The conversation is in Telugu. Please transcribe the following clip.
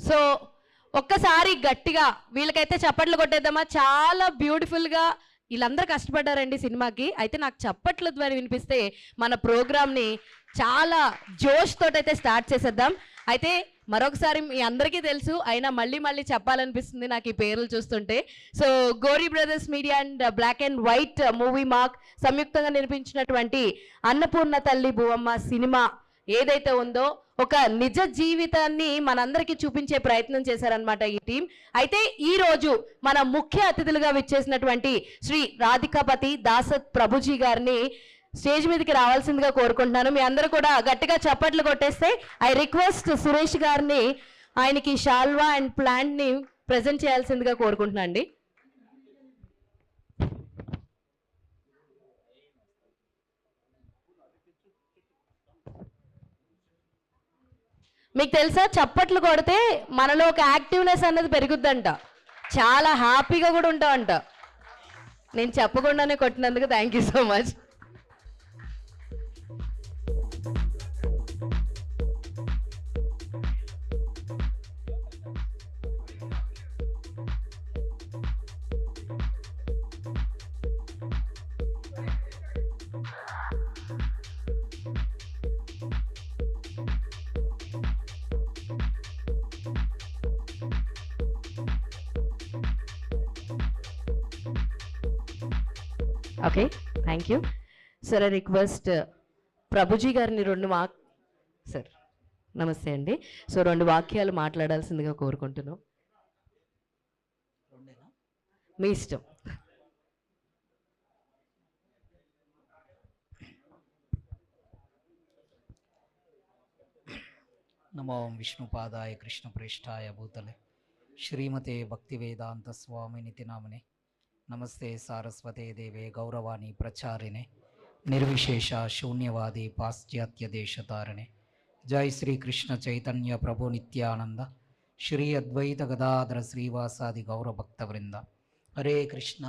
సో ఒక్కసారి గట్టిగా వీళ్ళకైతే చప్పట్లు కొట్టేద్దామా? చాలా బ్యూటిఫుల్గా వీళ్ళందరూ కష్టపడ్డారండి సినిమాకి. అయితే నాకు చప్పట్ల ద్వారా వినిపిస్తే మన ప్రోగ్రామ్ని చాలా జోష్ తోటైతే స్టార్ట్ చేసేద్దాం. అయితే మరొకసారి మీ అందరికీ తెలుసు, అయినా మళ్ళీ మళ్ళీ చెప్పాలనిపిస్తుంది నాకు ఈ పేర్లు చూస్తుంటే. So Gori brothers media and black and white movie mark సంయుక్తంగా నిర్మించినటువంటి అన్నపూర్ణ తల్లి భూవమ్మ సినిమా ఏదైతే ఉందో ఒక నిజ జీవితాన్ని మనందరికీ చూపించే ప్రయత్నం చేశారనమాట ఈ టీం. అయితే ఈ రోజు మన ముఖ్య అతిథులుగా విచ్చేసినటువంటి శ్రీ రాధికాపతి దాసత్ ప్రభుజీ గారిని స్టేజ్ మీదకి రావాల్సిందిగా కోరుకుంటున్నాను. మీ అందరూ కూడా గట్టిగా చప్పట్లు కొట్టేస్తే ఐ రిక్వెస్ట్ సురేష్ గారిని ఆయనకి షాల్వా అండ్ ప్లాంట్ ని ప్రజెంట్ చేయాల్సిందిగా కోరుకుంటున్నాను అండి. మీకు తెలుసా, చప్పట్లు కొడితే మనలో ఒక యాక్టివ్నెస్ అన్నది పెరుగుద్దంట, చాలా హ్యాపీగా కూడా ఉంటామంట. నేను చెప్పకుండానే కొట్టినందుకు thank you so much. Okay, thank you sir. I request Prabhuji గారిని సార్ నమస్తే అండి. సో 2 వాక్యాలు మాట్లాడాల్సిందిగా కోరుకుంటున్నాం. మీ ఇష్టం. నమో విష్ణుపాదాయ కృష్ణప్రేష్ఠాయ భూతలే శ్రీమతే భక్తివేదాంత స్వామి నితి నామనే నమస్తే సారస్వతే దేవే గౌరవాణి ప్రచారిణే నిర్విశేష శూన్యవాది పాశ్చాత్య దేశతారణే. జై శ్రీ కృష్ణ చైతన్య ప్రభు నిత్యానంద శ్రీ అద్వైత గదాధర శ్రీవాసాది గౌరభక్త వృంద. హరే కృష్ణ